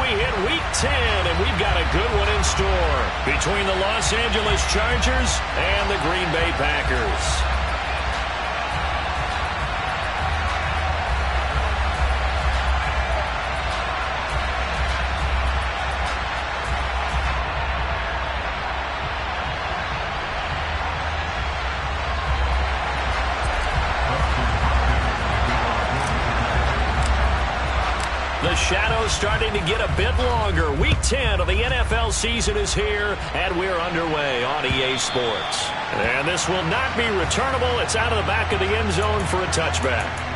we hit Week 10, and we've got a good one in store between the Los Angeles Chargers and the Green Bay Packers. The shadow's starting to get a bit longer. Week 10 of the NFL season is here, and we're underway on EA Sports. And this will not be returnable. It's out of the back of the end zone for a touchback.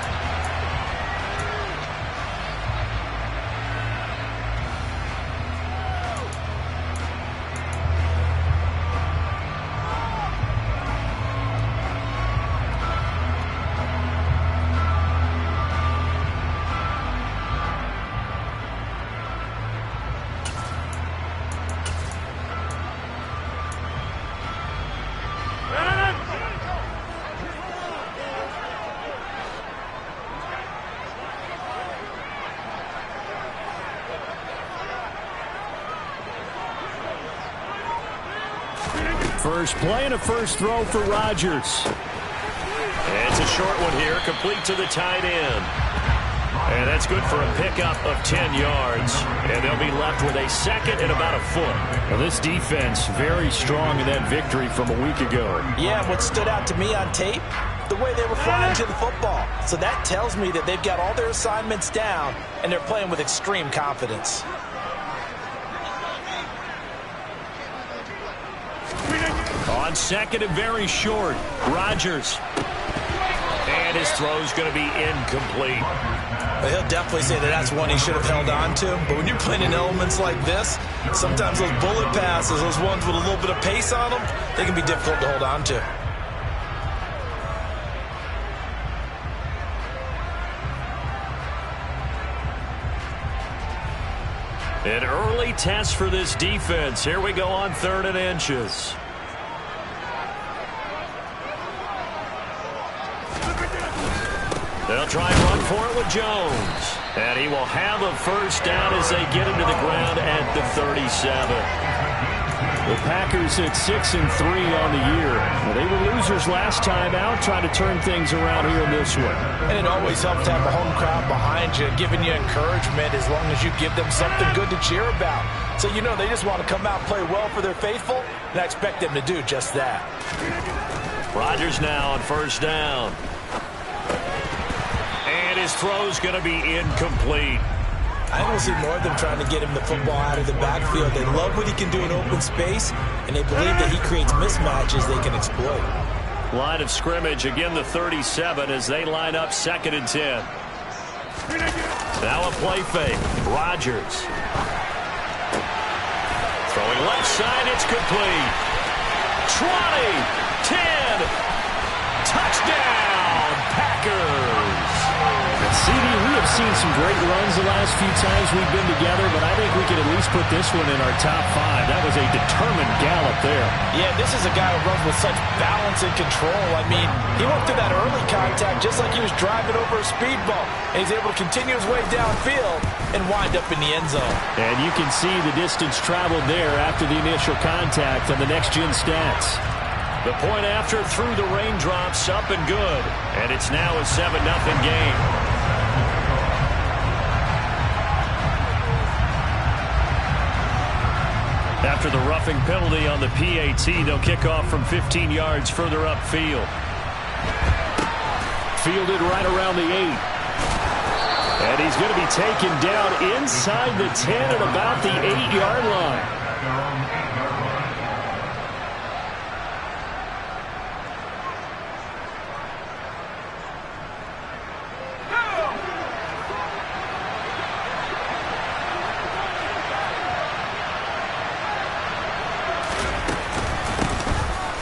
First play and a first throw for Rodgers. It's a short one here, complete to the tight end. And that's good for a pickup of 10 yards. And they'll be left with a second and about a foot. Well, this defense very strong in that victory from a week ago. Yeah, what stood out to me on tape, the way they were flying to the football. So that tells me that they've got all their assignments down, and they're playing with extreme confidence. On second and very short, Rodgers. And his throw's going to be incomplete. Well, he'll definitely say that that's one he should have held on to. But when you're playing in elements like this, sometimes those bullet passes, those ones with a little bit of pace on them, they can be difficult to hold on to. An early test for this defense. Here we go on 3rd and inches. They'll try and run for it with Jones. And he will have a first down as they get him to the ground at the 37. The Packers at 6-3 on the year. Well, they were losers last time out, trying to turn things around here in this one. And it always helps to have a home crowd behind you, giving you encouragement as long as you give them something good to cheer about. So you know they just want to come out and play well for their faithful, and I expect them to do just that. Rodgers now on first down. And his throw's going to be incomplete. I don't see more of them trying to get him the football out of the backfield. They love what he can do in open space, and they believe that he creates mismatches they can exploit. Line of scrimmage, again the 37 as they line up 2nd and 10. Now a play fake. Rodgers. Throwing left side, it's complete. 20, 10, touchdown, Packers. CD, we have seen some great runs the last few times we've been together, but I think we can at least put this one in our top 5. That was a determined gallop there. Yeah, this is a guy who runs with such balance and control. I mean, he went through that early contact just like he was driving over a speed bump, and he's able to continue his way downfield and wind up in the end zone. And you can see the distance traveled there after the initial contact on the next-gen stats. The point after through the raindrops, up and good. And it's now a 7-0 game. After the roughing penalty on the PAT, they'll kick off from 15 yards further upfield. Fielded right around the 8. And he's going to be taken down inside the 10 at about the 8-yard line.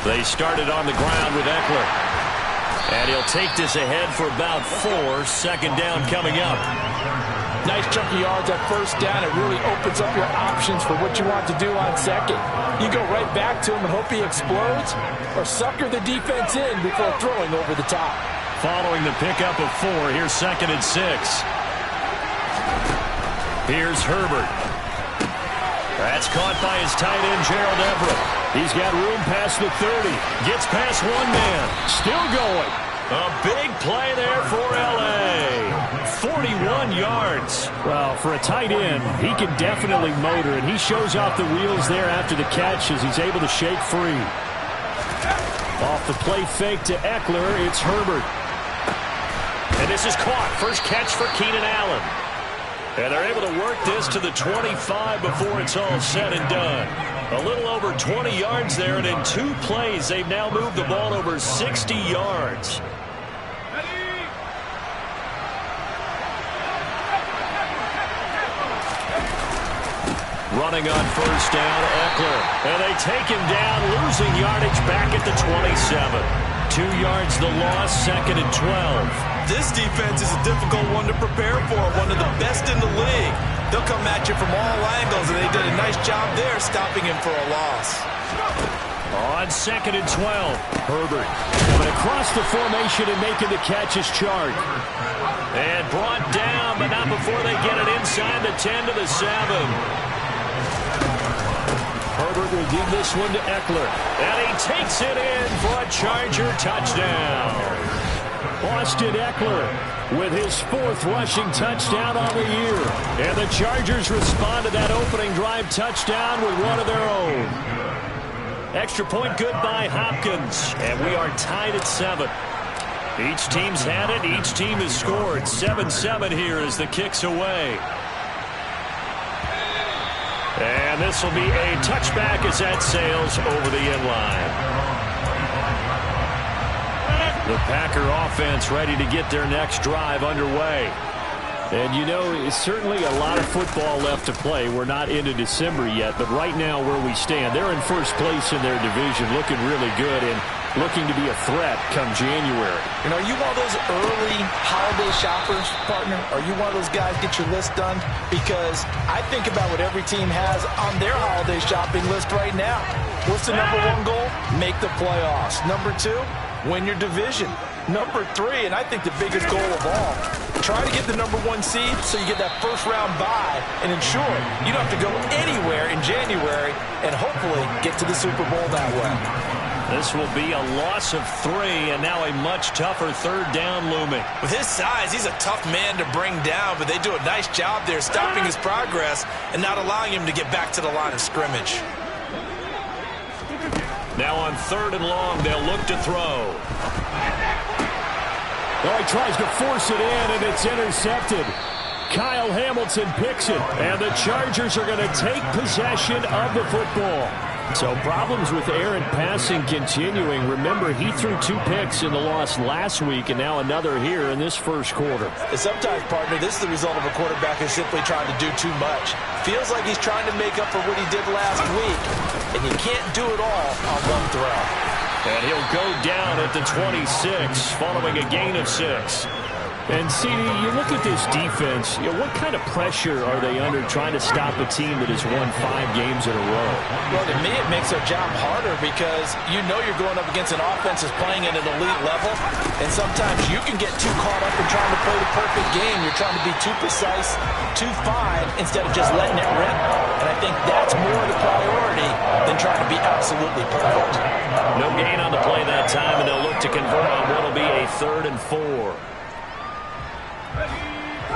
They started on the ground with Eckler. And he'll take this ahead for about 4. 2nd down coming up. Nice chunky yards at first down. It really opens up your options for what you want to do on second. You go right back to him and hope he explodes, or sucker the defense in before throwing over the top. Following the pickup of 4, here's 2nd and 6. Here's Herbert. That's caught by his tight end, Gerald Everett. He's got room past the 30. Gets past one man. Still going. A big play there for L.A. 41 yards. Well, for a tight end, he can definitely motor, and he shows off the wheels there after the catch as he's able to shake free. Off the play fake to Eckler, it's Herbert. And this is caught. First catch for Keenan Allen. And they're able to work this to the 25 before it's all said and done. A little over 20 yards there, and in 2 plays, they've now moved the ball over 60 yards. Running on first down, Eckler. And they take him down, losing yardage back at the 27. 2 yards the loss, 2nd and 12. This defense is a difficult one to prepare for, one of the best in the league. They'll come at you from all angles, and they did a nice job there stopping him for a loss. On 2nd and 12, Herbert. But across the formation and making the catch is Chard. And brought down, but not before they get it inside the 10 to the 7. Herbert will give this one to Eckler. And he takes it in for a Charger touchdown. Austin Eckler with his 4th rushing touchdown on the year. And the Chargers respond to that opening drive touchdown with one of their own. Extra point good by Hopkins. And we are tied at 7. Each team's had it. Each team has scored. 7-7 here as the kick's away. And this will be a touchback as that sails over the end line. The Packer offense ready to get their next drive underway. And, you know, it's certainly a lot of football left to play. We're not into December yet, but right now where we stand, they're in first place in their division, looking really good and looking to be a threat come January. You know, are you one of those early holiday shoppers, partner? Are you one of those guys get your list done? Because I think about what every team has on their holiday shopping list right now. What's the number 1 goal? Make the playoffs. Number 2, win your division. Number 3, and I think the biggest goal of all, try to get the number 1 seed so you get that first round bye and ensure you don't have to go anywhere in January and hopefully get to the Super Bowl that way. This will be a loss of 3, and now a much tougher 3rd down looming. With his size, he's a tough man to bring down, but they do a nice job there stopping his progress and not allowing him to get back to the line of scrimmage. Now on 3rd and long, they'll look to throw. Oh, he tries to force it in, and it's intercepted. Kyle Hamilton picks it, and the Chargers are going to take possession of the football. So problems with errant passing continuing. Remember, he threw 2 picks in the loss last week, and now another here in this first quarter. And sometimes, partner, this is the result of a quarterback who's simply trying to do too much. Feels like he's trying to make up for what he did last week, and you can't do it all on one throw. And he'll go down at the 26, following a gain of 6. And, CD, you look at this defense, you know, what kind of pressure are they under trying to stop a team that has won 5 games in a row? Well, to me, it makes their job harder because you know you're going up against an offense that's playing at an elite level, and sometimes you can get too caught up in trying to play the perfect game. You're trying to be too precise, too fine, instead of just letting it rip. And I think that's more the priority than trying to be absolutely perfect. No gain on the play that time, and they'll look to convert on what will be a 3rd and 4.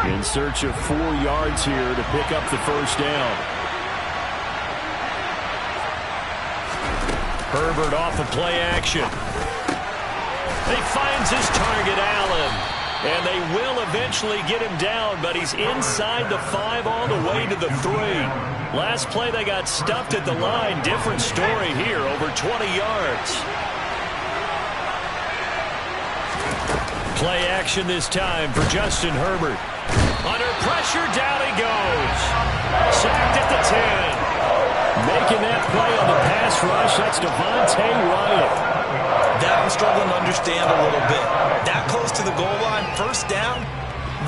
In search of 4 yards here to pick up the first down. Herbert off of play action. He finds his target, Allen. And they will eventually get him down, but he's inside the 5 all the way to the 3. Last play they got stuffed at the line. Different story here, over 20 yards. Play action this time for Justin Herbert. Under pressure, down he goes. Sacked at the 10. Making that play on the pass rush, that's Devontae Wyatt. That I'm struggling to understand a little bit. That close to the goal line, first down,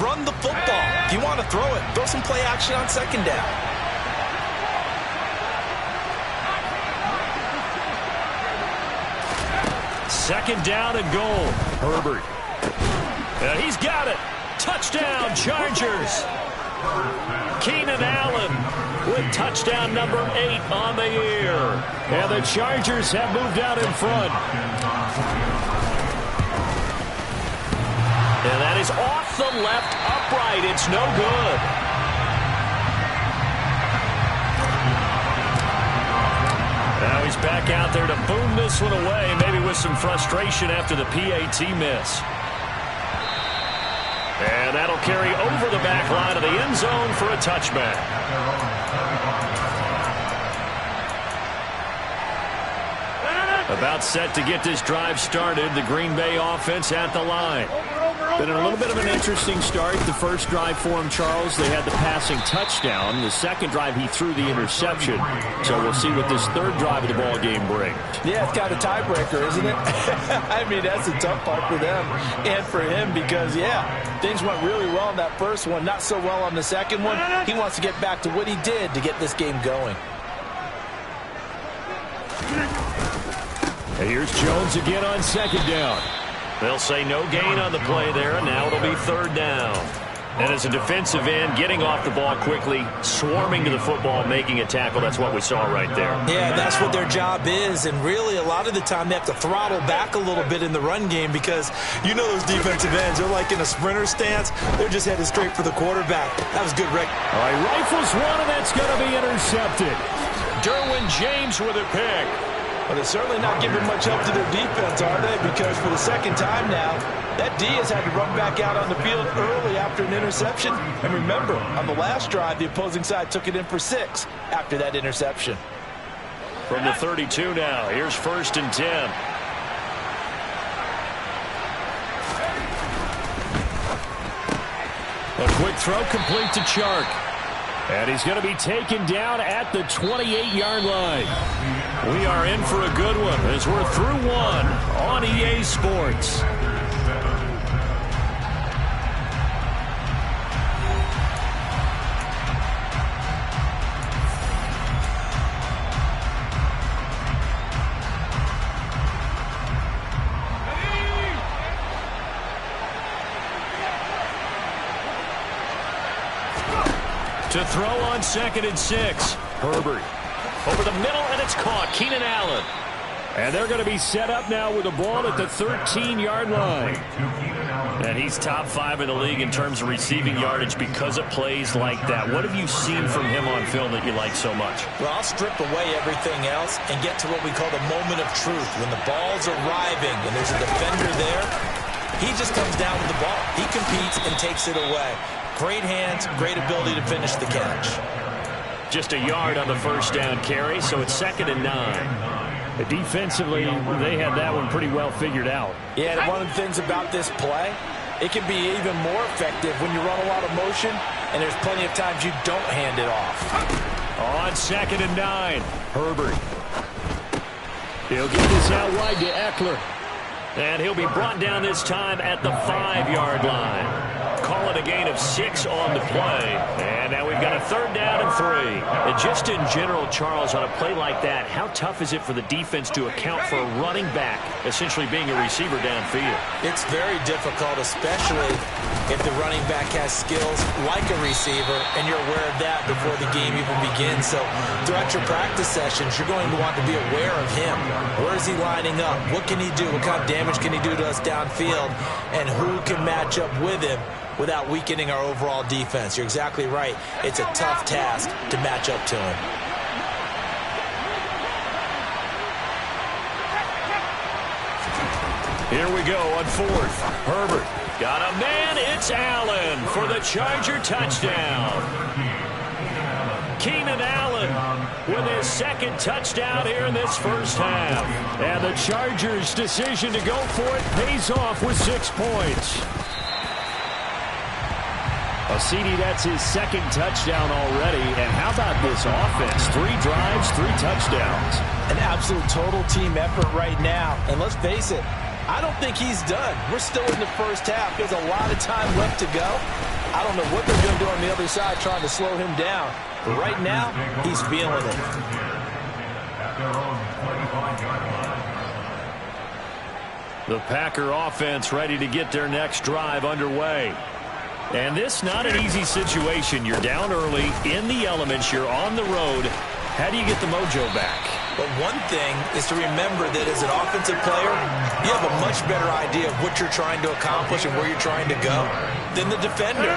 run the football. If you want to throw it, throw some play action on 2nd down. Second down and goal. Herbert. He's got it. Touchdown, Chargers. Keenan Allen with touchdown number 8 on the year. And the Chargers have moved out in front. And that is off the left upright. It's no good. Now he's back out there to boom this one away, maybe with some frustration after the PAT miss. And that'll carry over the back line of the end zone for a touchback. About set to get this drive started, the Green Bay offense at the line. Been a little bit of an interesting start. The first drive for him, Charles, they had the passing touchdown. The second drive, he threw the interception. So we'll see what this third drive of the ball game brings. Yeah, it's kind of a tiebreaker, isn't it? I mean, that's the tough part for them and for him because, yeah, things went really well in that first one, not so well on the second one. He wants to get back to what he did to get this game going. And here's Jones again on second down. They'll say no gain on the play there, and now it'll be third down. And as a defensive end, getting off the ball quickly, swarming to the football, making a tackle, that's what we saw right there. Yeah, that's what their job is, and really a lot of the time they have to throttle back a little bit in the run game because you know those defensive ends, they're like in a sprinter stance. They're just headed straight for the quarterback. That was good, Rick. All right, rifles one, and that's going to be intercepted. Derwin James with a pick. But they're certainly not giving much help to their defense, are they? Because for the second time now, that D has had to run back out on the field early after an interception. And remember, on the last drive, the opposing side took it in for 6 after that interception. From the 32 now, here's 1st and 10. A quick throw complete to Chark. And he's going to be taken down at the 28-yard line. We are in for a good one as we're through one on EA Sports. To throw on 2nd and 6. Herbert over the middle, and it's caught. Keenan Allen. And they're going to be set up now with the ball at the 13-yard line. And he's top 5 in the league in terms of receiving yardage because of plays like that. What have you seen from him on film that you like so much? Well, I'll strip away everything else and get to what we call the moment of truth. When the ball's arriving and there's a defender there, he just comes down with the ball. He competes and takes it away. Great hands, great ability to finish the catch. Just a yard on the first down carry, so it's 2nd and 9. Defensively, they had that one pretty well figured out. Yeah, and one of the things about this play, it can be even more effective when you run a lot of motion, and there's plenty of times you don't hand it off. On 2nd and 9, Herbert. He'll get this out wide to Eckler. And he'll be brought down this time at the 5-yard line. Call it a gain of 6 on the play. And now we've got a 3rd down and 3. And just in general, Charles, on a play like that, how tough is it for the defense to account for a running back essentially being a receiver downfield? It's very difficult, especially if the running back has skills like a receiver, and you're aware of that before the game even begins. So throughout your practice sessions, you're going to want to be aware of him. Where is he lining up? What can he do? What kind of damage can he do to us downfield? And who can match up with him without weakening our overall defense? You're exactly right. It's a tough task to match up to him. Here we go on 4th. Herbert got a man. It's Allen for the Charger touchdown. Keenan Allen with his 2nd touchdown here in this first half. And the Chargers' decision to go for it pays off with 6 points. CD, that's his 2nd touchdown already. And how about this offense? 3 drives, 3 touchdowns. An absolute total team effort right now. And let's face it, I don't think he's done. We're still in the first half. There's a lot of time left to go. I don't know what they're going to do on the other side trying to slow him down. But right now, he's feeling it. The Packer offense ready to get their next drive underway. And this not an easy situation. You're down early, in the elements, you're on the road. How do you get the mojo back? But one thing is to remember that as an offensive player, you have a much better idea of what you're trying to accomplish and where you're trying to go than the defender.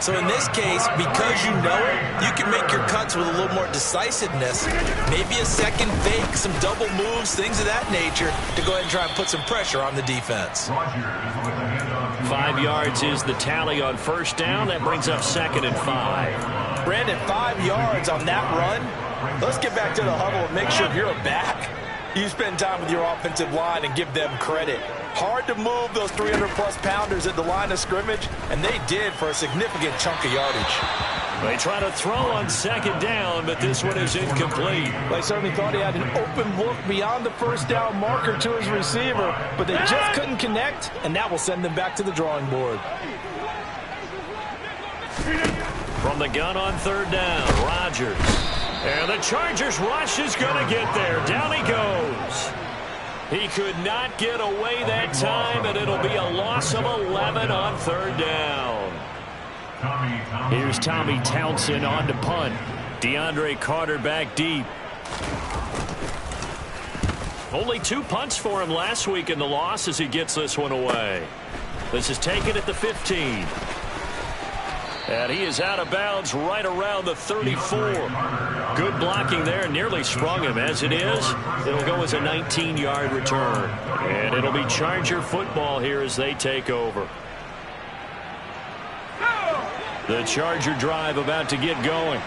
So in this case, because you know it, you can make your cuts with a little more decisiveness. Maybe a second fake, some double moves, things of that nature to go ahead and try and put some pressure on the defense. 5 yards is the tally on first down. That brings up 2nd and 5. Brandon, 5 yards on that run. Let's get back to the huddle and make sure if you're a back, you spend time with your offensive line and give them credit. Hard to move those 300-plus pounders at the line of scrimmage, and they did for a significant chunk of yardage. They try to throw on 2nd down, but this one is incomplete. They certainly thought he had an open look beyond the first down marker to his receiver, but they just couldn't connect, and that will send them back to the drawing board. From the gun on 3rd down, Rodgers. And the Chargers rush is going to get there. Down he goes. He could not get away that time, and it'll be a loss of 11 on 3rd down. Here's Tommy Townsend on to punt. DeAndre Carter back deep. Only 2 punts for him last week in the loss as he gets this one away. This is taken at the 15. And he is out of bounds right around the 34. Good blocking there. Nearly sprung him. As it is, it'll go as a 19-yard return. And it'll be Charger football here as they take over. The Charger drive about to get going.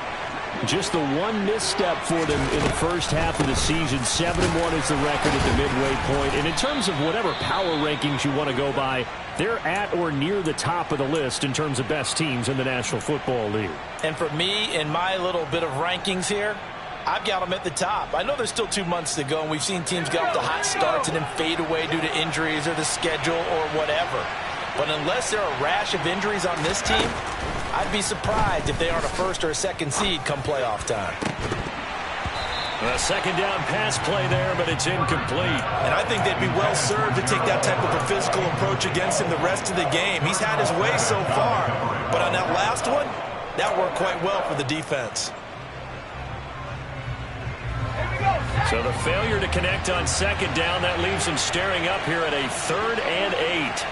Just the one misstep for them in the first half of the season. 7-1 is the record at the midway point. And in terms of whatever power rankings you want to go by, they're at or near the top of the list in terms of best teams in the National Football League. And for me, in my little bit of rankings here, I've got them at the top. I know there's still 2 months to go, and we've seen teams get off to hot starts and then fade away due to injuries or the schedule or whatever. But unless there are a rash of injuries on this team, I'd be surprised if they aren't a first or a second seed come playoff time. A 2nd down pass play there, but it's incomplete. And I think they'd be well served to take that type of a physical approach against him the rest of the game. He's had his way so far, but on that last one, that worked quite well for the defense. So the failure to connect on 2nd down, that leaves them staring up here at a 3rd and 8.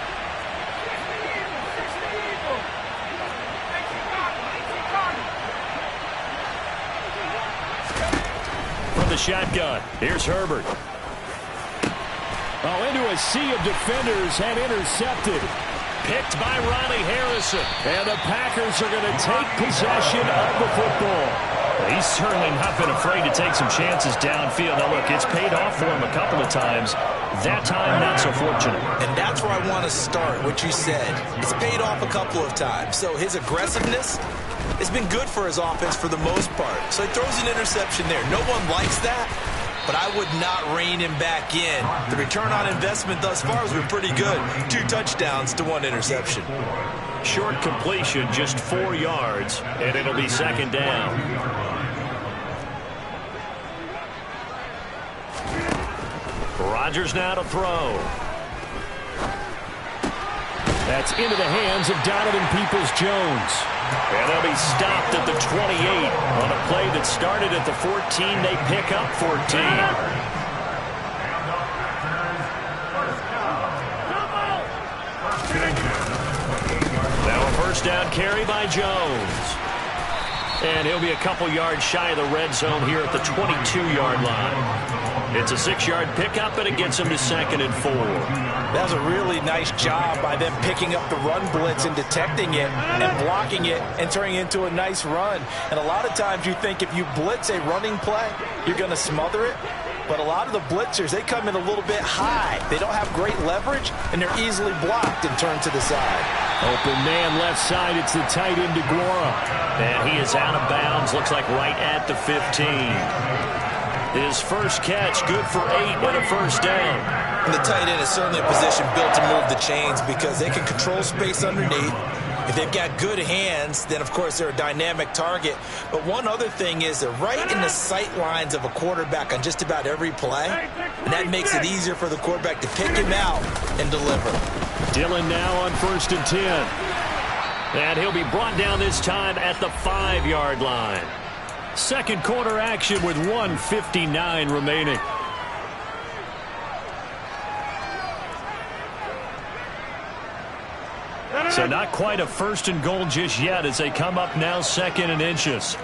The shotgun. Here's Herbert. Oh, into a sea of defenders and intercepted. Picked by Ronnie Harrison. And the Packers are going to take possession of the football. He's certainly not been afraid to take some chances downfield. Now, look, it's paid off for him a couple of times. That time, not so fortunate. And that's where I want to start, what you said. It's paid off a couple of times. So his aggressiveness, it's been good for his offense for the most part. So he throws an interception there. No one likes that, but I would not rein him back in. The return on investment thus far has been pretty good. 2 touchdowns to 1 interception. Short completion, just 4 yards, and it'll be 2nd down. Rodgers now to throw. That's into the hands of Donovan Peoples-Jones. And they'll be stopped at the 28 on a play that started at the 14. They pick up 14. Now a first down carry by Jones. And he'll be a couple yards shy of the red zone here at the 22-yard line. It's a 6-yard pickup, and it gets him to 2nd and 4. That was a really nice job by them picking up the run blitz and detecting it and blocking it and turning it into a nice run. And a lot of times you think if you blitz a running play, you're going to smother it. But a lot of the blitzers, they come in a little bit high. They don't have great leverage, and they're easily blocked and turned to the side. Open man left side. It's the tight end, DeGuara. And he is out of bounds. Looks like right at the 15. His first catch, good for 8 and a first down. And the tight end is certainly a position built to move the chains because they can control space underneath. If they've got good hands, then, of course, they're a dynamic target. But one other thing is they're right in the sight lines of a quarterback on just about every play. And that makes it easier for the quarterback to pick him out and deliver. Dillon now on 1st and 10. And he'll be brought down this time at the 5-yard line. Second quarter action with 1:59 remaining. So not quite a first and goal just yet as they come up now 2nd and inches.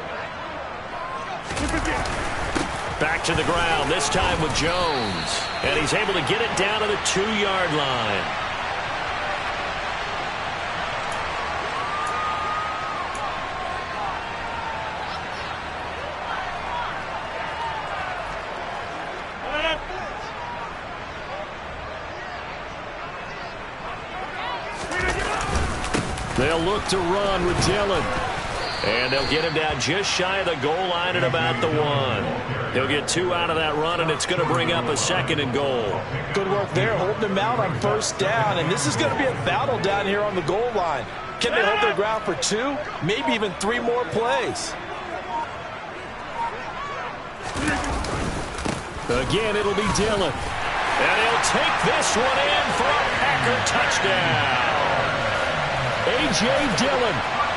Back to the ground, this time with Jones. And he's able to get it down to the 2-yard line. They'll look to run with Dillon. And they'll get him down just shy of the goal line at about the 1. He'll get 2 out of that run, and it's going to bring up a 2nd and goal. Good work there, holding him out on first down. And this is going to be a battle down here on the goal line. Can they hold their ground for 2, maybe even 3 more plays? Again, it'll be Dillon. And he'll take this one in for a Packer touchdown. A.J. Dillon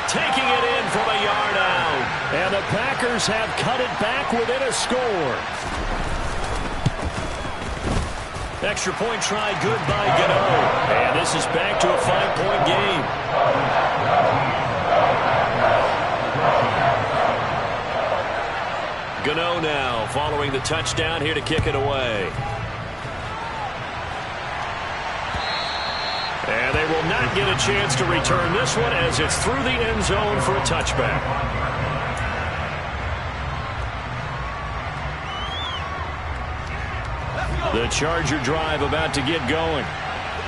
taking it in from a yard out. And the Packers have cut it back within a score. Extra point try good by Gano. And this is back to a 5-point game. Gano now following the touchdown here to kick it away. And they will not get a chance to return this one as it's through the end zone for a touchback. The Charger drive about to get going.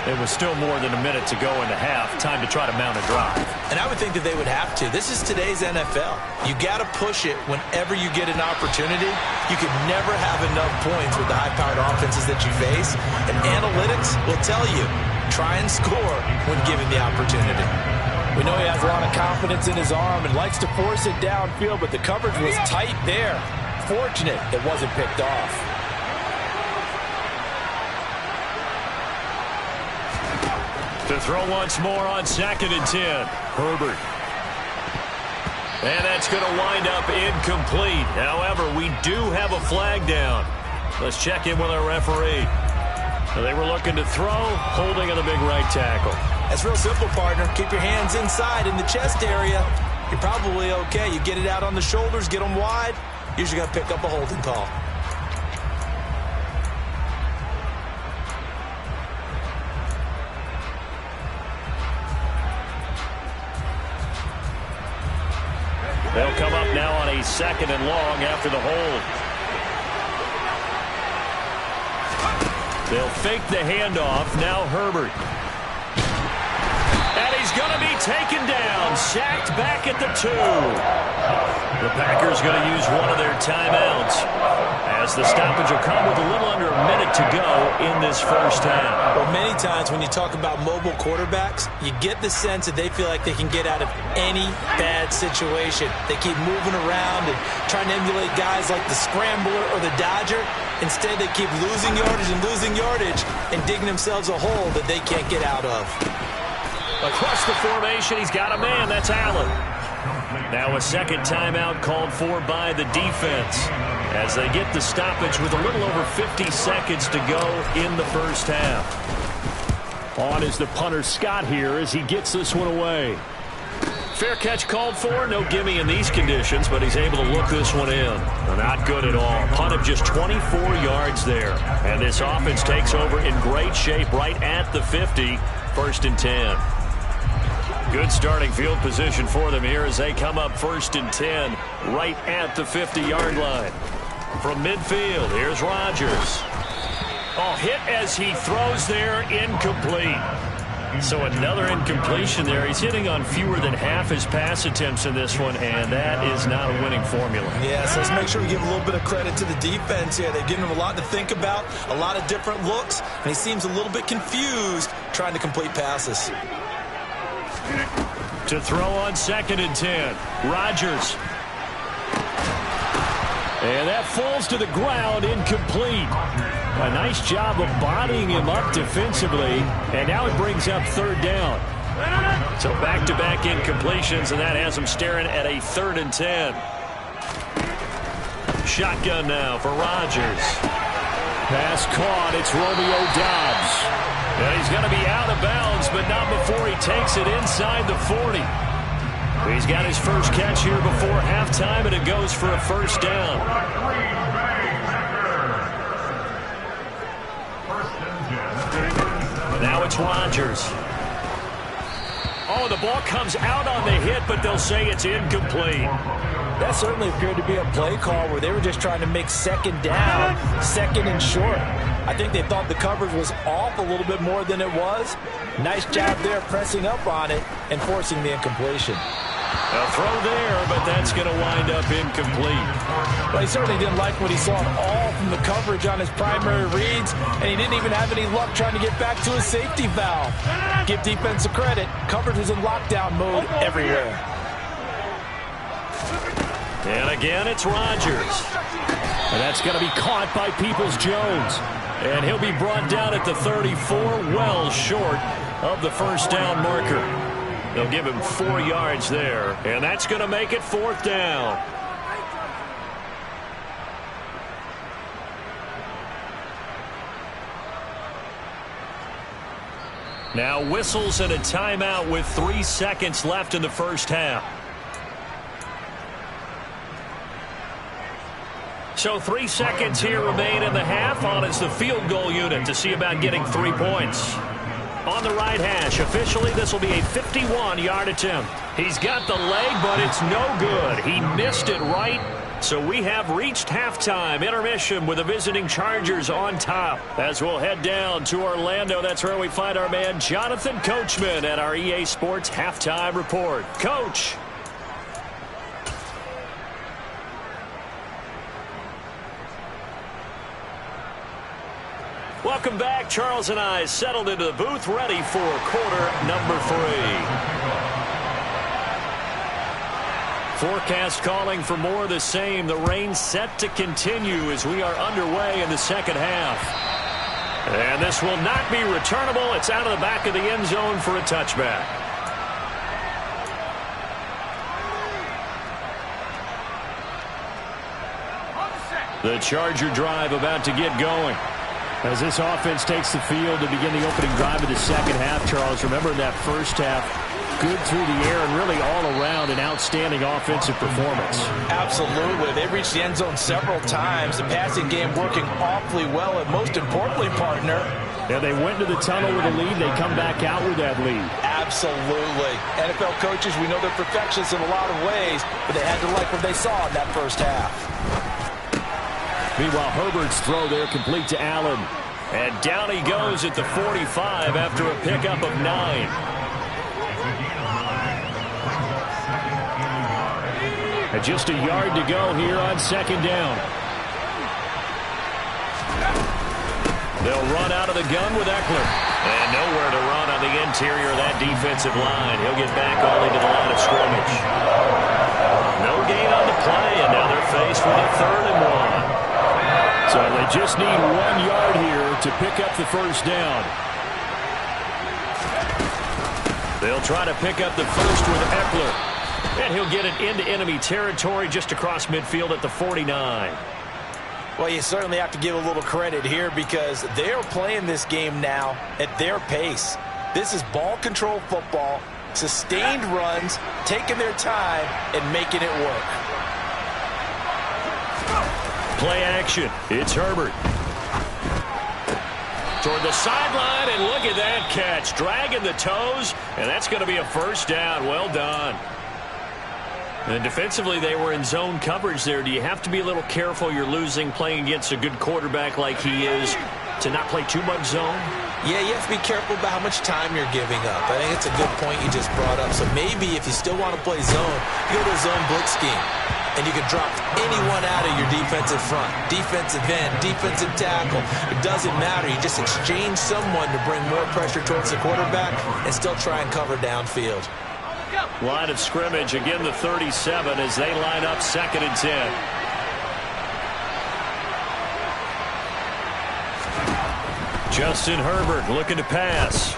It was still more than a minute to go in the half. Time to try to mount a drive. And I would think that they would have to. This is today's NFL. You got to push it whenever you get an opportunity. You could never have enough points with the high-powered offenses that you face. And analytics will tell you, try and score when given the opportunity. We know he has a lot of confidence in his arm and likes to force it downfield, but the coverage was tight there. Fortunate it wasn't picked off. To throw once more on 2nd and 10. Herbert. And that's going to wind up incomplete. However, we do have a flag down. Let's check in with our referee. They were looking to throw, holding on the big right tackle. That's real simple, partner. Keep your hands inside in the chest area. You're probably okay. You get it out on the shoulders, get them wide. Usually going to pick up a holding call. They'll come up now on a 2nd and long after the hold. They'll fake the handoff. Now Herbert. And he's going to be taken down. Sacked back at the 2. The Packers going to use one of their timeouts as the stoppage will come with a little under a minute to go in this first half. Well, many times when you talk about mobile quarterbacks, you get the sense that they feel like they can get out of any bad situation. They keep moving around and trying to emulate guys like the Scrambler or the Dodger. Instead, they keep losing yardage and digging themselves a hole that they can't get out of. Across the formation, he's got a man. That's Allen. Now a second timeout called for by the defense as they get the stoppage with a little over 50 seconds to go in the first half. On is the punter Scott here as he gets this one away. Fair catch called for. No gimme in these conditions, but he's able to look this one in. Not good at all. Punt of just 24 yards there. And this offense takes over in great shape right at the 50. 1st and 10. Good starting field position for them here as they come up 1st and 10 right at the 50-yard line. From midfield, here's Rodgers. Oh, hit as he throws there, incomplete. So another incompletion there. He's hitting on fewer than half his pass attempts in this one, and that is not a winning formula. Yes, let's make sure we give a little bit of credit to the defense here. They've given him a lot to think about, a lot of different looks, and he seems a little bit confused trying to complete passes. To throw on 2nd and 10. Rodgers. And that falls to the ground, incomplete. A nice job of bodying him up defensively. And now it brings up 3rd down. So back-to-back incompletions, and that has them staring at a 3rd and 10. Shotgun now for Rodgers. Pass caught. It's Romeo Doubs. And he's going to be out of bounds, but not before he takes it inside the 40. He's got his first catch here before halftime, and it goes for a 1st down. Now it's Rodgers. Oh, the ball comes out on the hit, but they'll say it's incomplete. That certainly appeared to be a play call where they were just trying to make 2nd down, 2nd and short. I think they thought the coverage was off a little bit more than it was. Nice job there pressing up on it and forcing the incompletion. A throw there, but that's going to wind up incomplete. Well, he certainly didn't like what he saw at all from the coverage on his primary reads, and he didn't even have any luck trying to get back to his safety valve. Give defense credit. Coverage was in lockdown mode everywhere. And again, it's Rodgers. And that's going to be caught by Peoples-Jones. And he'll be brought down at the 34, well short of the 1st down marker. They'll give him 4 yards there, and that's going to make it 4th down. Now whistles and a timeout with 3 seconds left in the 1st half. So 3 seconds here remain in the half. On is the field goal unit to see about getting 3 points. On the right hash, officially this will be a 51-yard attempt. He's got the leg, but it's no good. He missed it right. So we have reached halftime. Intermission with the visiting Chargers on top. As we'll head down to Orlando, that's where we find our man Jonathan Coachman at our EA Sports Halftime Report. Coach. Welcome back. Charles and I settled into the booth, ready for quarter number 3. Forecast calling for more of the same. The rain set to continue as we are underway in the 2nd half. And this will not be returnable. It's out of the back of the end zone for a touchback. The Charger drive about to get going. As this offense takes the field to begin the opening drive of the 2nd half, Charles, remember in that 1st half, good through the air and really all around an outstanding offensive performance. Absolutely. They reached the end zone several times. The passing game working awfully well, and most importantly, partner. Yeah, they went to the tunnel with a lead. They come back out with that lead. Absolutely. NFL coaches, we know they're perfectionists in a lot of ways, but they had to like what they saw in that 1st half. Meanwhile, Herbert's throw there complete to Allen. And down he goes at the 45 after a pickup of 9. And just a yard to go here on 2nd down. They'll run out of the gun with Eckler. And nowhere to run on the interior of that defensive line. He'll get back only to the line of scrimmage. No gain on the play, and now they're faced with a 3rd and 1. So they just need 1 yard here to pick up the 1st down. They'll try to pick up the 1st with Eckler. And he'll get it into enemy territory just across midfield at the 49. Well, you certainly have to give a little credit here because they're playing this game now at their pace. This is ball control football, sustained runs, taking their time, and making it work. Play action. It's Herbert. Toward the sideline, and look at that catch. Dragging the toes, and that's going to be a 1st down. Well done. And defensively, they were in zone coverage there. Do you have to be a little careful? You're losing playing against a good quarterback like he is to not play too much zone? Yeah, you have to be careful about how much time you're giving up. I think it's a good point you just brought up. So maybe if you still want to play zone, you go to a zone blitz scheme. And you can drop anyone out of your defensive front, defensive end, defensive tackle. It doesn't matter. You just exchange someone to bring more pressure towards the quarterback and still try and cover downfield. Line of scrimmage, again the 37 as they line up 2nd and 10. Justin Herbert looking to pass.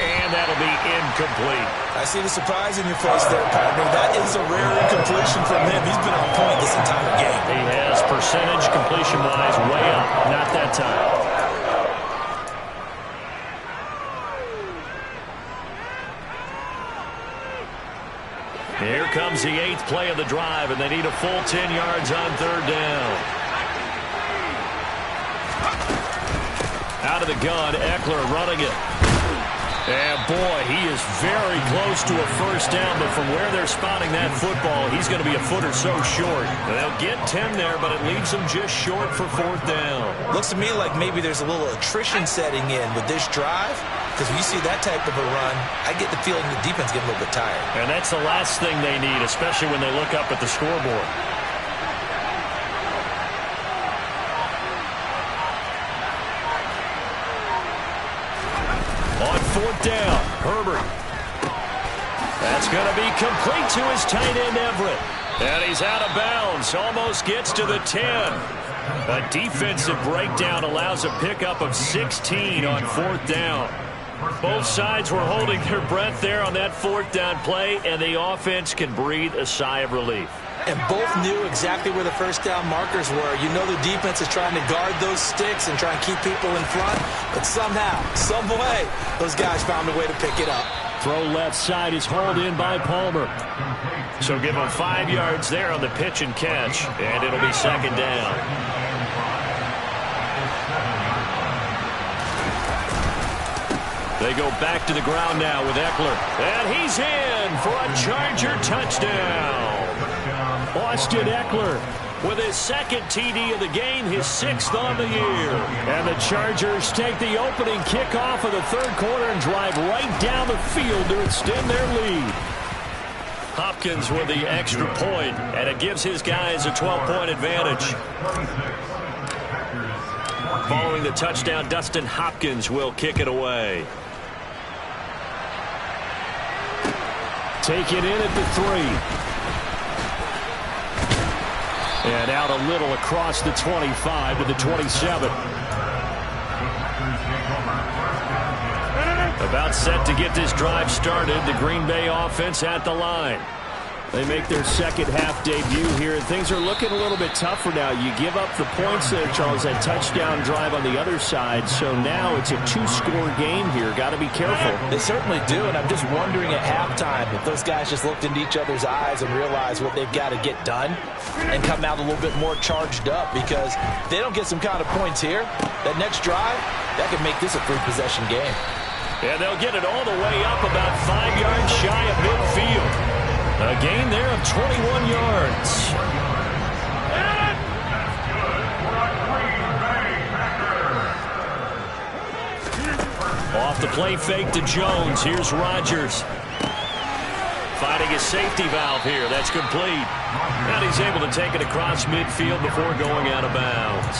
And that'll be incomplete. I see the surprise in your face there, partner. That is a rare incompletion from him. He's been on point this entire game. He has percentage completion-wise way up. Not that time. Here comes the 8th play of the drive, and they need a full 10 yards on 3rd down. Out of the gun, Eckler running it. And boy, he is very close to a first down, but from where they're spotting that football, he's going to be a foot or so short. They'll get 10 there, but it leaves them just short for 4th down. Looks to me like maybe there's a little attrition setting in with this drive, because when you see that type of a run, I get the feeling the defense getting a little bit tired. And that's the last thing they need, especially when they look up at the scoreboard. On 4th down, Herbert. That's going to be complete to his tight end, Everett. And he's out of bounds, almost gets to the 10. A defensive breakdown allows a pickup of 16 on 4th down. Both sides were holding their breath there on that 4th down play, and the offense can breathe a sigh of relief. And both knew exactly where the first down markers were. You know the defense is trying to guard those sticks and try and keep people in front, but somehow, some way, those guys found a way to pick it up. Throw left side is hauled in by Palmer. So give him 5 yards there on the pitch and catch, and it'll be 2nd down. They go back to the ground now with Eckler. And he's in for a Charger touchdown. Austin Eckler with his 2nd TD of the game, his 6th on the year. And the Chargers take the opening kickoff of the 3rd quarter and drive right down the field to extend their lead. Hopkins with the extra point, and it gives his guys a 12-point advantage. Following the touchdown, Dustin Hopkins will kick it away. Take it in at the 3. And out a little across the 25 to the 27. About set to get this drive started. The Green Bay offense at the line. They make their 2nd half debut here, and things are looking a little bit tougher now. You give up the points there, Charles, that touchdown drive on the other side, so now it's a 2-score game here. Got to be careful. They certainly do, and I'm just wondering at halftime if those guys just looked into each other's eyes and realized what they've got to get done and come out a little bit more charged up, because if they don't get some kind of points here, that next drive, that could make this a 3-possession game. And they'll get it all the way up about 5 yards shy of midfield. A gain there of 21 yards. Off the play fake to Jones. Here's Rodgers. Finding his safety valve here. That's complete. And he's able to take it across midfield before going out of bounds.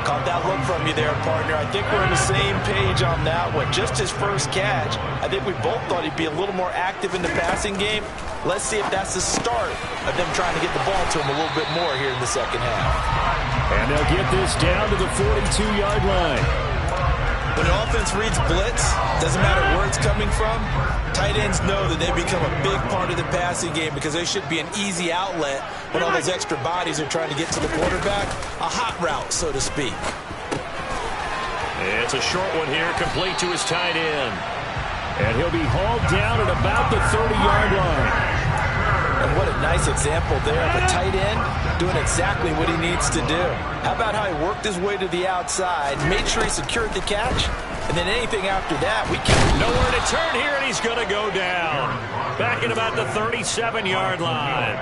Caught that look from you there, partner. I think we're on the same page on that one. Just his first catch. I think we both thought he'd be a little more active in the passing game. Let's see if that's the start of them trying to get the ball to him a little bit more here in the 2nd half. And they'll get this down to the 42-yard line. When an offense reads blitz, doesn't matter where it's coming from, tight ends know that they become a big part of the passing game, because they should be an easy outlet when all those extra bodies are trying to get to the quarterback. A hot route, so to speak. It's a short one here, complete to his tight end. And he'll be hauled down at about the 30-yard line. And what a nice example there of a tight end doing exactly what he needs to do. How about how he worked his way to the outside, made sure he secured the catch, and then anything after that, we can't. Nowhere to turn here, and he's going to go down. Back at about the 37-yard line.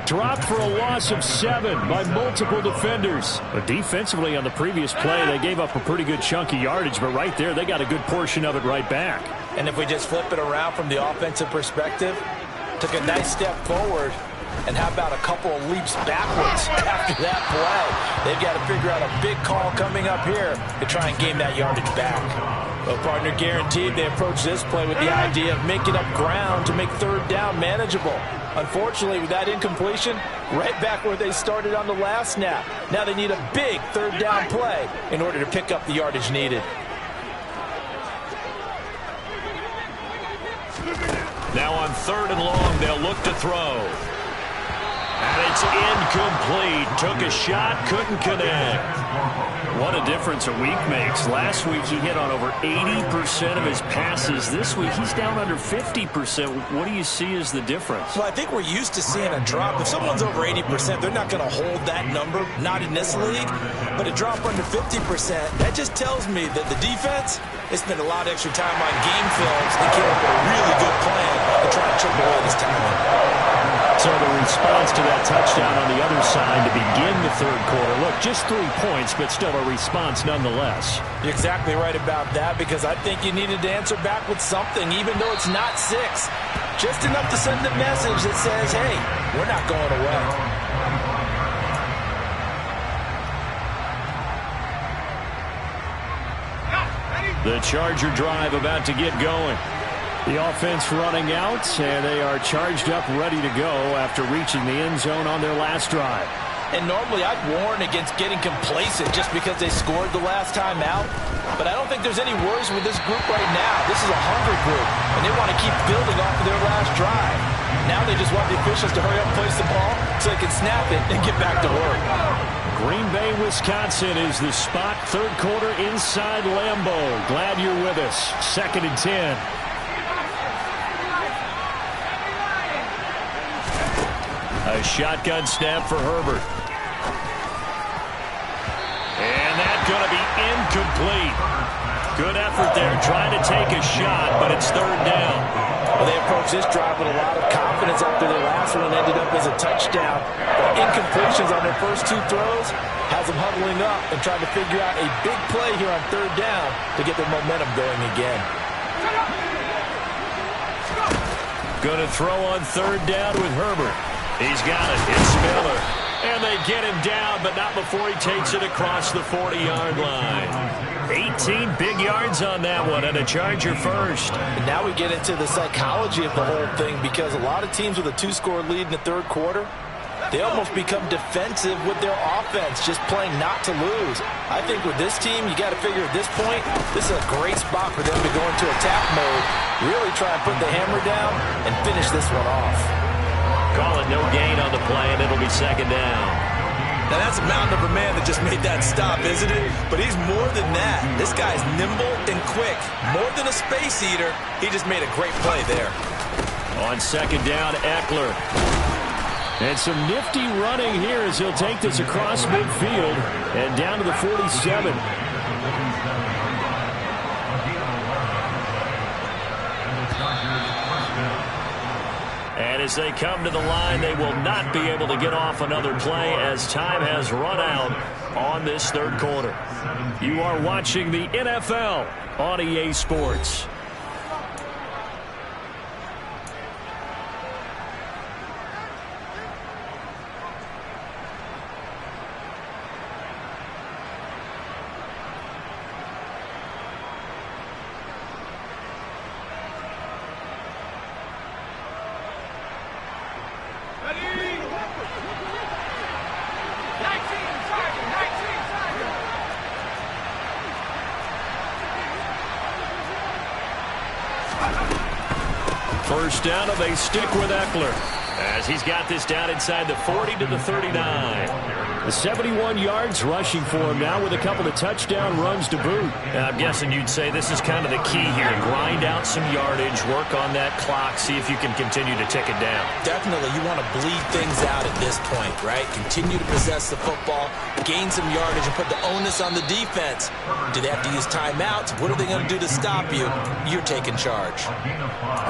Dropped for a loss of 7 by multiple defenders. But defensively on the previous play, they gave up a pretty good chunk of yardage, but right there, they got a good portion of it right back. And if we just flip it around from the offensive perspective, took a nice step forward, and how about a couple of leaps backwards after that play? They've got to figure out a big call coming up here to try and gain that yardage back. Well, partner, guaranteed they approach this play with the idea of making up ground to make 3rd down manageable. Unfortunately, with that incompletion, right back where they started on the last snap. Now they need a big 3rd down play in order to pick up the yardage needed. Now on 3rd and long, they'll look to throw. And it's incomplete. Took a shot, couldn't connect. What a difference a week makes. Last week he hit on over 80% of his passes. This week he's down under 50%. What do you see as the difference? Well, I think we're used to seeing a drop. If someone's over 80%, they're not going to hold that number, not in this league. But a drop under 50%, that just tells me that the defense, they spend a lot of extra time on game films and came up with a really good plan to try to chip away this time. So the response to that touchdown on the other side to begin the 3rd quarter. Look, just 3 points, but still a response nonetheless. You're exactly right about that, because I think you needed to answer back with something, even though it's not 6. Just enough to send a message that says, hey, we're not going away. The Charger drive about to get going. The offense running out, and they are charged up, ready to go after reaching the end zone on their last drive. And normally I'd warn against getting complacent just because they scored the last time out. But I don't think there's any worries with this group right now. This is a hungry group, and they want to keep building off of their last drive. Now they just want the officials to hurry up and place the ball so they can snap it and get back to work. Green Bay, Wisconsin is the spot. 3rd quarter inside Lambeau. Glad you're with us. 2nd and 10. A shotgun snap for Herbert. And that's going to be incomplete. Good effort there, trying to take a shot, but it's 3rd down. Well, they approached this drive with a lot of confidence after their last one and ended up as a touchdown. But incompletions on their first 2 throws has them huddling up and trying to figure out a big play here on 3rd down to get their momentum going again. Going to throw on 3rd down with Herbert. He's got it. It's Miller. And they get him down, but not before he takes it across the 40-yard line. 18 big yards on that one, and a Charger first. And now we get into the psychology of the whole thing, because a lot of teams with a 2-score lead in the 3rd quarter, they almost become defensive with their offense, just playing not to lose. I think with this team, you got to figure at this point, this is a great spot for them to go into attack mode, really try and put the hammer down and finish this one off. Call it no gain on the play, and it'll be 2nd down. Now that's a mountain of a man that just made that stop, isn't it? But he's more than that. This guy's nimble and quick. More than a space eater, he just made a great play there. On 2nd down, Eckler. And some nifty running here as he'll take this across midfield and down to the 47. And as they come to the line, they will not be able to get off another play as time has run out on this 3rd quarter. You are watching the NFL on EA Sports. First down, and they stick with Eckler as he's got this down inside the 40 to the 39. The 71 yards rushing for him now with a couple of touchdown runs to boot. And I'm guessing you'd say this is kind of the key here. Grind out some yardage, work on that clock, see if you can continue to tick it down. Definitely, you want to bleed things out at this point, right? Continue to possess the football, gain some yardage, and put the onus on the defense. Do they have to use timeouts? What are they going to do to stop you? You're taking charge.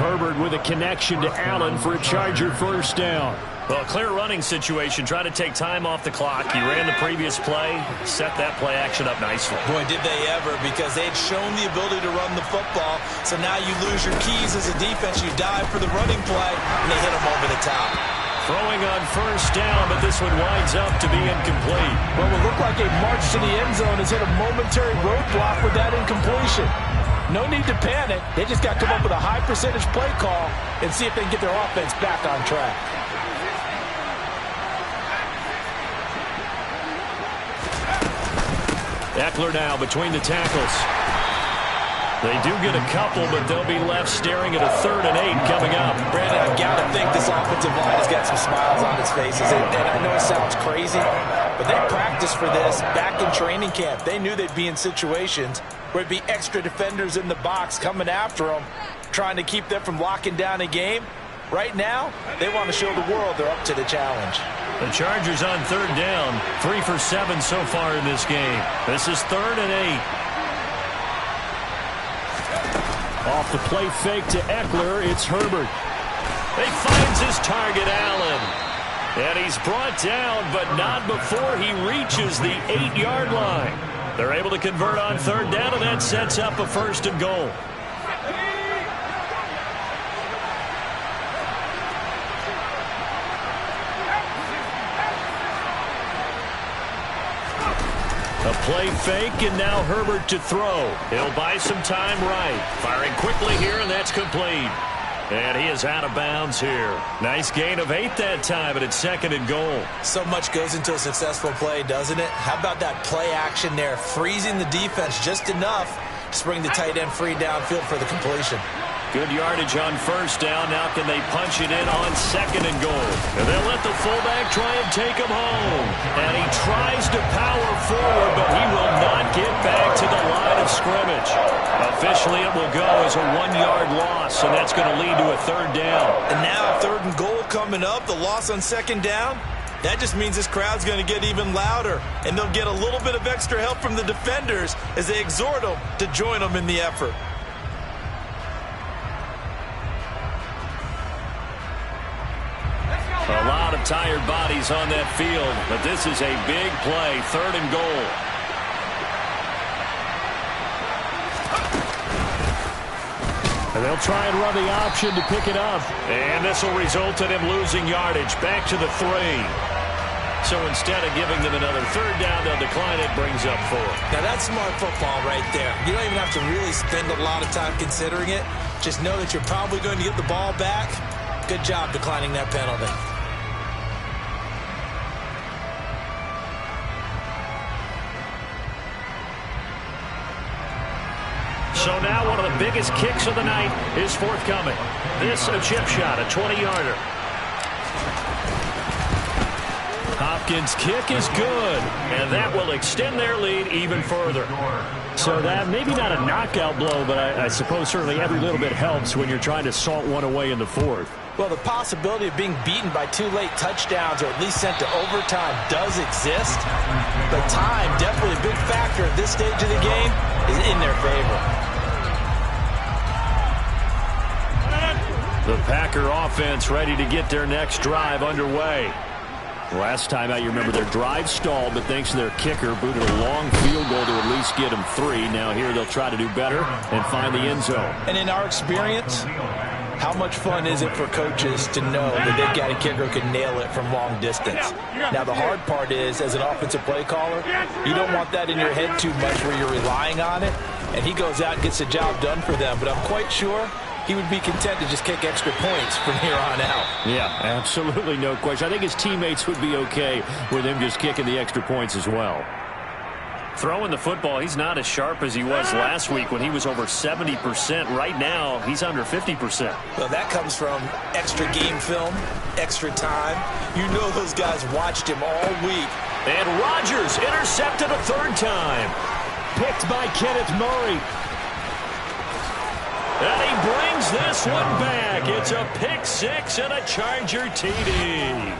Herbert with a connection to Allen for a Charger first down. Well, clear running situation. Try to take time off the clock. He ran the previous play, set that play action up nicely. Boy, did they ever, because they had shown the ability to run the football. So now you lose your keys as a defense. You dive for the running play, and they hit them over the top. Throwing on first down, but this one winds up to be incomplete. Well, it looked like a march to the end zone has hit a momentary roadblock with that incompletion. No need to panic. They just got to come up with a high percentage play call and see if they can get their offense back on track. Eckler now between the tackles. They do get a couple, but they'll be left staring at a 3rd and 8 coming up. Brandon, I've got to think this offensive line has got some smiles on its faces. And I know it sounds crazy, but they practiced for this back in training camp. They knew they'd be in situations where it'd be extra defenders in the box coming after them, trying to keep them from locking down a game. Right now, they want to show the world they're up to the challenge. The Chargers on 3rd down, 3 for 7 so far in this game. This is 3rd and 8. Off the play fake to Eckler, it's Herbert. He finds his target, Allen. And he's brought down, but not before he reaches the 8-yard line. They're able to convert on 3rd down, and that sets up a 1st and goal. A play fake, and now Herbert to throw. He'll buy some time right. Firing quickly here, and that's complete. And he is out of bounds here. Nice gain of 8 that time, and it's 2nd and goal. So much goes into a successful play, doesn't it? How about that play action there, freezing the defense just enough to bring the tight end free downfield for the completion. Good yardage on 1st down. Now can they punch it in on 2nd and goal? And they'll let the fullback try and take him home. And he tries to power forward, but he will not get back to the line of scrimmage. Officially, it will go as a 1-yard loss, and that's going to lead to a 3rd down. And now 3rd and goal coming up, the loss on 2nd down. That just means this crowd's going to get even louder, and they'll get a little bit of extra help from the defenders as they exhort them to join them in the effort. A lot of tired bodies on that field, but this is a big play, 3rd and goal. And they'll try and run the option to pick it up. And this will result in him losing yardage back to the 3. So instead of giving them another 3rd down, they'll decline it, brings up 4. Now that's smart football right there. You don't even have to really spend a lot of time considering it. Just know that you're probably going to get the ball back. Good job declining that penalty. So now one of the biggest kicks of the night is forthcoming. This a chip shot, a 20-yarder. Hopkins' kick is good, and that will extend their lead even further. So that maybe not a knockout blow, but I suppose certainly every little bit helps when you're trying to salt one away in the 4th. Well, the possibility of being beaten by 2 late touchdowns or at least sent to overtime does exist, but time, definitely a big factor at this stage of the game, is in their favor. The Packer offense ready to get their next drive underway. Last time out, you remember their drive stalled, but thanks to their kicker, booted a long field goal to at least get them 3. Now here they'll try to do better and find the end zone. And in our experience, how much fun is it for coaches to know that they've got a kicker who can nail it from long distance? Now, the hard part is, as an offensive play caller, you don't want that in your head too much where you're relying on it, and he goes out and gets the job done for them. But I'm quite sure he would be content to just kick extra points from here on out. Yeah, absolutely no question. I think his teammates would be okay with him just kicking the extra points as well. Throwing the football, he's not as sharp as he was last week when he was over 70%. Right now, he's under 50%. Well, that comes from extra game film, extra time. You know those guys watched him all week. And Rodgers intercepted a 3rd time. Picked by Kenneth Murray. And he brings this one back. It's a pick 6 and a Charger TD.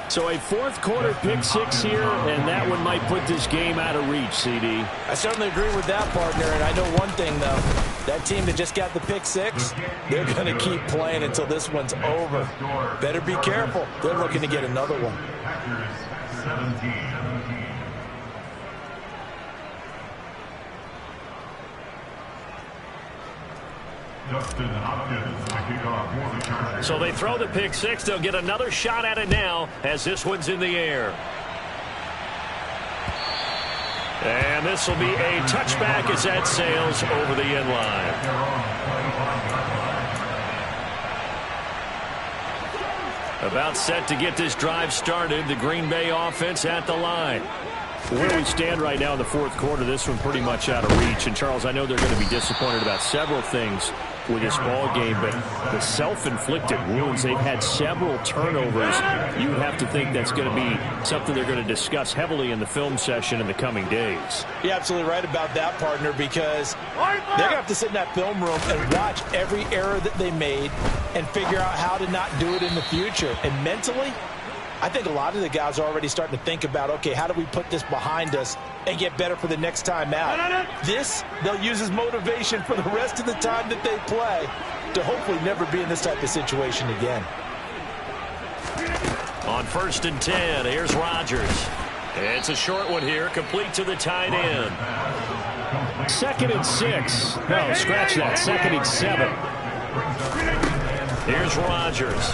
So a 4th quarter pick 6 here, and that one might put this game out of reach, CD. I certainly agree with that, partner, and I know one thing, though. That team that just got the pick 6, they're going to keep playing until this one's over. Better be careful. They're looking to get another one. So they throw the pick 6. They'll get another shot at it now as this one's in the air. And this will be a touchback as that sails over the end line. About set to get this drive started. The Green Bay offense at the line. Where we stand right now in the fourth quarter, this one pretty much out of reach. And, Charles, I know they're going to be disappointed about several things with this ball game, but the self-inflicted wounds, they've had several turnovers. You would have to think that's going to be something they're going to discuss heavily in the film session in the coming days. You're absolutely right about that, partner, because they're going to have to sit in that film room and watch every error that they made and figure out how to not do it in the future. And mentally, I think a lot of the guys are already starting to think about, okay, how do we put this behind us and get better for the next time out? This, they'll use as motivation for the rest of the time that they play to hopefully never be in this type of situation again. On 1st and 10, here's Rodgers. It's a short one here, complete to the tight end. 2nd and 6. No, scratch that. 2nd and 7. Here's Rodgers.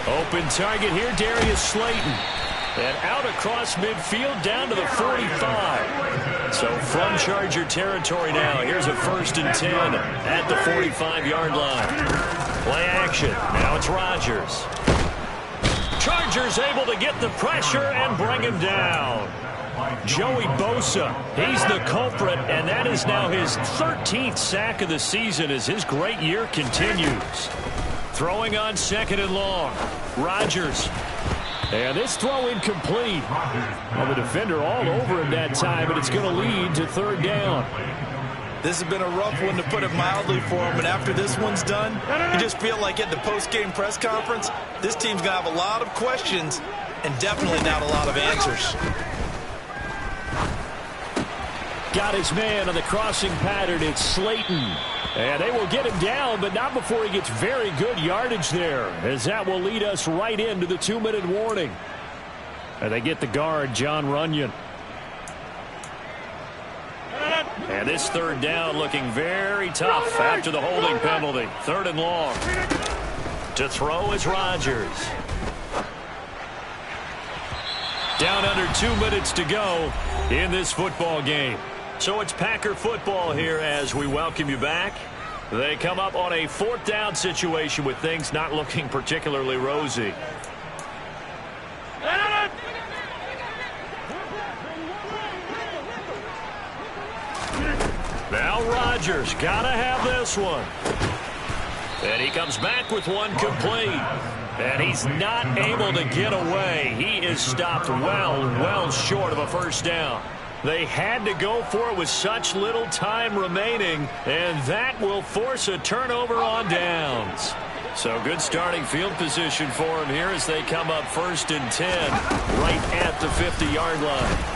Open target here, Darius Slayton. And out across midfield down to the 45. So from Charger territory now, here's a 1st and 10 at the 45-yard line. Play action. Now it's Rodgers. Chargers able to get the pressure and bring him down. Joey Bosa, he's the culprit, and that is now his 13th sack of the season as his great year continues. Throwing on 2nd and long. Rodgers. And this throw incomplete. Well, the defender all over him that time, and it's going to lead to 3rd down. This has been a rough one, to put it mildly, for him. And after this one's done, you just feel like at the post-game press conference, this team's going to have a lot of questions and definitely not a lot of answers. Got his man on the crossing pattern. It's Slayton. And they will get him down, but not before he gets very good yardage there, as that will lead us right into the 2-minute warning. And they get the guard, John Runyon. And this 3rd down looking very tough after the holding penalty. 3rd and long. To throw is Rodgers. Down under 2 minutes to go in this football game. So it's Packer football here as we welcome you back. They come up on a 4th down situation with things not looking particularly rosy. Now Rodgers, gotta have this one. And he comes back with one complete. And he's not able to get away. He is stopped well short of a 1st down. They had to go for it with such little time remaining, and that will force a turnover on downs. So good starting field position for him here as they come up 1st and 10 right at the 50-yard line.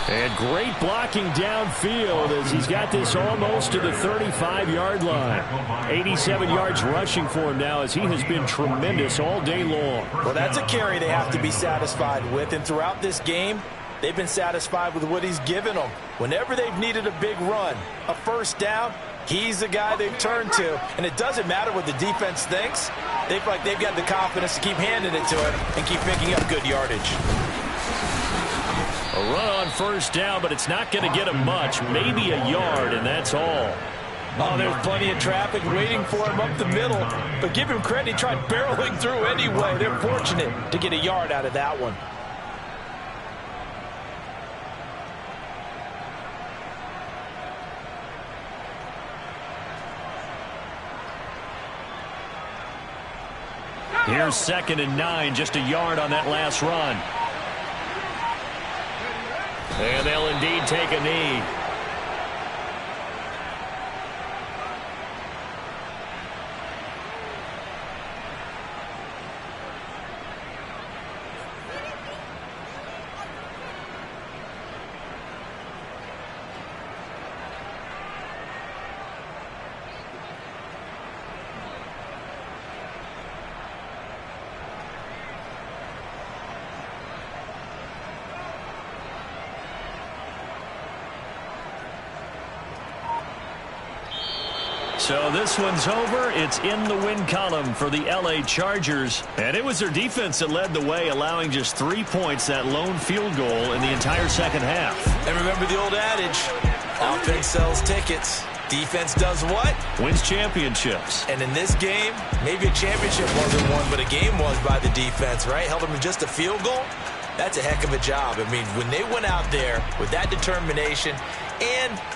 And great blocking downfield as he's got this almost to the 35-yard line. 87 yards rushing for him now as he has been tremendous all day long. Well, that's a carry they have to be satisfied with. And throughout this game, they've been satisfied with what he's given them. Whenever they've needed a big run, a 1st down, he's the guy they've turned to. And it doesn't matter what the defense thinks. They feel like they've got the confidence to keep handing it to him and keep picking up good yardage. A run on 1st down, but it's not going to get him much. Maybe a yard, and that's all. Oh, there's plenty of traffic waiting for him up the middle. But give him credit, he tried barreling through anyway. They're fortunate to get a yard out of that one. Here's 2nd and 9, just a yard on that last run. And they'll indeed take a knee. So this one's over. It's in the win column for the LA Chargers. And it was their defense that led the way, allowing just 3 points, that lone field goal in the entire second half. And remember the old adage, offense sells tickets. Defense does what? Wins championships. And in this game, maybe a championship wasn't won, but a game was by the defense, right? Held them to just a field goal. That's a heck of a job. I mean, when they went out there with that determination and